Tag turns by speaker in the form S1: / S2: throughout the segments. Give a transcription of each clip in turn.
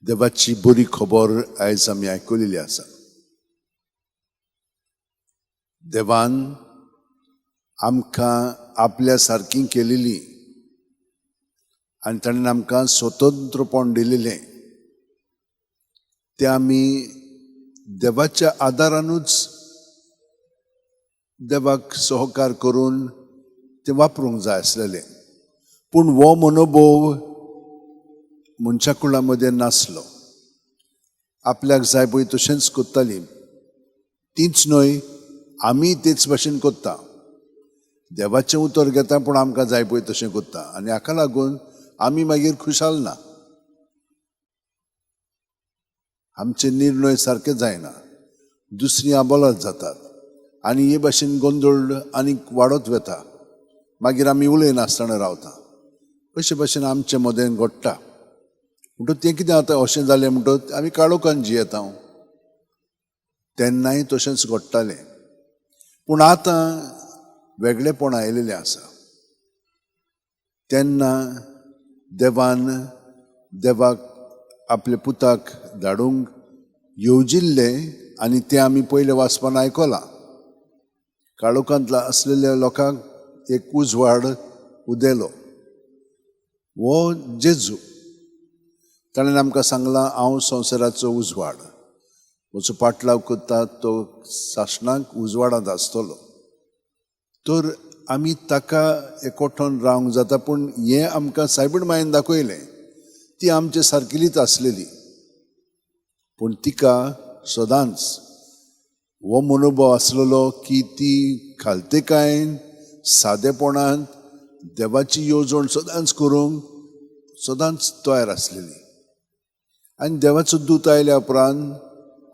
S1: देवाची बरी खबर आयज आमी आयकलेली आसा. देवान आमकां आपल्या सारकी केलेली आनी ताणें आमकां स्वतंत्रपण दिलेलें तें आमी देवाच्या आदारानूच देवाक सहकार करून तें वापरूंक जाय आसलेलें. पूण हो मनोभव मनशा कुळा मदें नासलो. आपल्याक जाय पळय तशेंच कोत्ताली तीच न्हय, आमी तेच भाशेन कोत्ता. देवाचें उतर घेता पूण आमकां जाय पळय तशें कोत्ता आनी हाका लागून आमी मागीर खुशाल ना. आमचे निर्णय सारके जायना, दुसरीं आबोलात जातात आनी हे भाशेन गोंदळ आनीक वाडत वता. मागीर आमी उलयनासतना रावता. अशे भाशेन आमचे मदें घडटा. म्हणटच तें कितें जाता, अशें जालें म्हणटच आमी काळोखान जियेता. तेन्नाय तशेंच घडटालें. पूण आतां वेगळेपण आयिल्लें आसा. तेन्ना देवाक आपल्या पुताक धाडूंक येवजिल्लें आनी तें आमी पयलें वाचपान आयकलां. काळोखांतला आसलेल्या लोकांक एक उजवाड उदेलो. हो जेजू. ताणें आमकां सांगलां, हांव संवसाराचो उजवाड. म्हजो पाटलाव करता तो सासणाक उजवाडांत आसतलो. तर आमी ताका एकवठोन रावंक जाता. पूण हें आमकां सायबीण मायेन दाखयलें ती आमचे सारकिलीच आसलेली. पूण तिका सदांच हो मनोभव आसलेलो की ती खालतेकायेन सादेपणान देवाची येवजण सदांच करूंक सदांच तयार आसलेली. आनी देवाचो दूत आयल्या उपरांत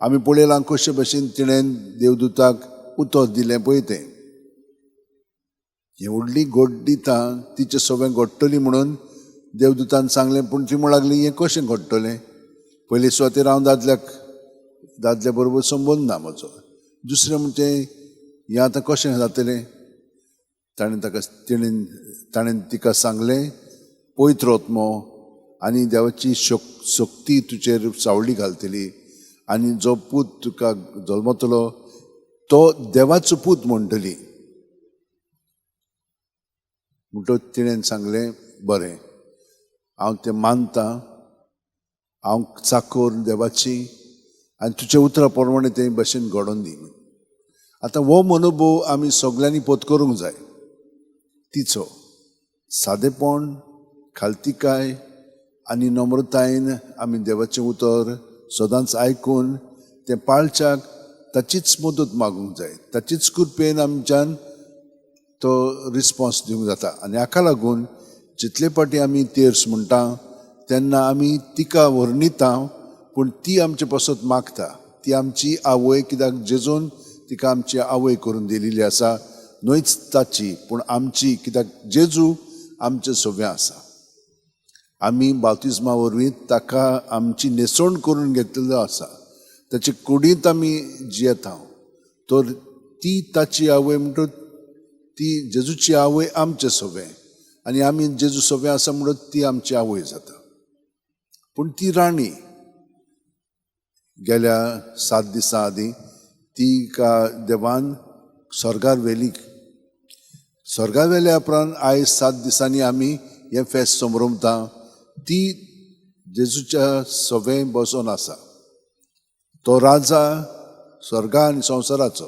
S1: आमी पळयलां कशे भाशेन तिणें देवदूताक उतर दिलें पळय तें. हें व्हडली घोट दिता तिचें सगळें घडटली म्हणून देवदूतान सांगलें. पूण ती म्हणूंक लागली, हें कशें घडटलें? पयलीं सुवातेर हांव दादल्या बरोबर संबंद ना म्हजो. दुसरें म्हणजे हें आतां कशें जातलें? ताणें तिका सांगलें, पयत रावतमो आनी देवाची शक्ती तुजेर सावळी घालतली आनी जो पूत तुका जल्मतलो तो देवाचो पूत म्हणटली. म्हणटच तिणें सांगलें, बरें, हांव तें मानतां, हांव चाकर देवाची आनी तुज्या उतरा प्रमाणे ते भाशेन घडोवन दी. आतां हो मनोभव आमी सगळ्यांनी पत्करूंक जाय. तिचो सादेपण, खालतिकाय आनी नम्रतायेन आमी देवाचें उतर सदांच आयकून तें पाळच्याक ताचीच मदत मागूंक जाय. ताचीच कृपेन आमच्यान तो रिस्पॉन्स दिवंक जाता. आनी हाका लागून जितले पाटी आमी तेर्स म्हणटा तेन्ना आमी तिका वर्णिता, पूण ती आमचे पासत मागता. ती आमची आवय, कित्याक जेजून तिका आमची आवय करून दिलेली आसा. न्हयच ताची पूण आमची, कित्याक जेजू आमचें सगळें आसा. आमी बाप्तिस्मा वरवीं ताका आमची नेसवण करून घेतिल्लो आसा. ताचे कुडींत आमी जियेता. तर ती ताची आवय म्हणटच ती जेजूची आवय आमचें सगळें आनी आमी जेजू सगळें आसा म्हणून ती आमची आवय जाता. पूण ती राणी गेल्या 7 दिसां आदीं तिका देवान स्वर्गार व्हेली. स्वर्गार व्हेल्या उपरांत आयज 7 दिसांनी आमी हें फेस्त समरमता. ती जेजूच्या सगळें बसोन आसा. तो राजा स्वर्गा आनी संवसाराचो.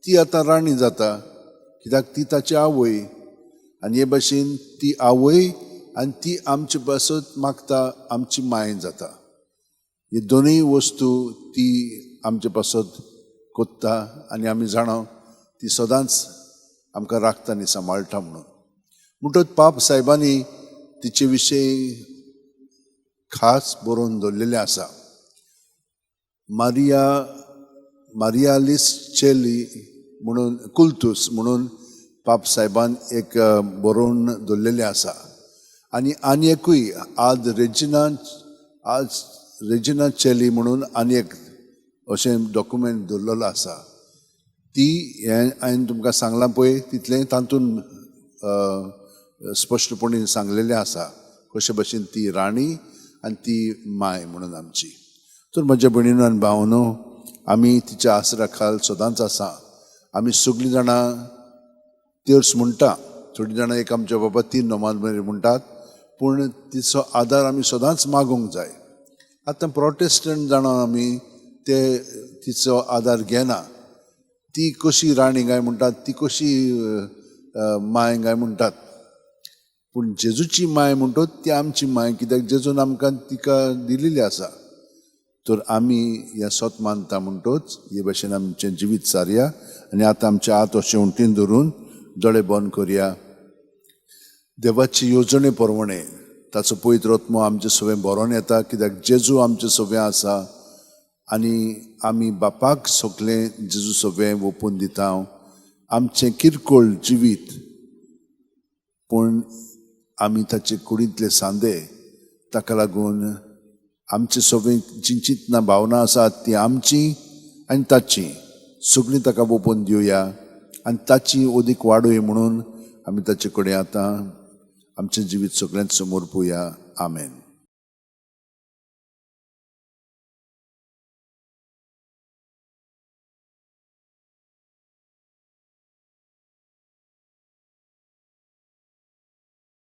S1: ती आतां राणी जाता, कित्याक ती ताची आवय. आनी हे भाशेन ती आवय आनी ती आमचे पासत मागता, आमची माय जाता. हे दोनूय वस्तू ती आमचे पासत कोत्ता आनी आमी जाणा ती सदांच आमकां राखता आनी सांबाळटा म्हणून. म्हणटच पाप साहेबांनी तिचे विशयी खास बरोवन दवरलेलें आसा. मारियालिस चेली म्हणून कुल्तूस म्हणून पाप साहेबान एक बरोवन दवरलेलें आसा. आनी एकूय आज रेजिना चेली म्हणून आनी एक अशें डॉक्युमेंट दवरलेलो आसा. ती हें हांवें तुमकां सांगलां पळय तितलें तातूंत स्पश्टपणे सांगलेलें आसा कशे भाशेन ती राणी आनी ती माय म्हणून आमची. तर म्हज्या भयणीनो आनी भावनो, आमी तिच्या आसरा खाल सदांच आसा. आमी सगळीं जाणां तेर्स म्हणटा, थोडीं जाणां एक आमच्या बाबा 3 नोव्हेंबर म्हणटात, पूण तिचो आदार आमी सदांच मागूंक जाय. आतां प्रोटेस्टंट जाणा आमी ते तिचो आदार घेना. ती कशी राणी काय म्हणटात, ती कशी माय काय म्हणटात, पूण जेजूची माय म्हणटो ती आमची माय, कित्याक जेजून आमकां तिका दिलेली आसा. तर आमी ह्या सोत मानता म्हणटोच हे भाशेन आमचें जिवीत सारया. आनी आतां आमच्या हात अशें उंटीन धरून दोळे बंद करया. देवाची येवजणे परवणे ताचो पवित्र आत्मो आमचे सगळें बरोवन येता, कित्याक जेजू आमचे सगळें आसा आनी आमी बापाक सगळें जेजू सगळें ओपून दिता. आमचें किरकोळ जिवीत, पूण आमी ताचे कुडींतले सांदे, ताका लागून आमचे सगळीं जी चिंतना भावना आसात ती आमची आनी ताची सगळीं ताका ओपून दिवया आनी ताची ओदीक वाडोय म्हणून आमी ताचे कडेन आतां आमचें जिवीत सगळ्यांत समोर पळोवया. आमेन.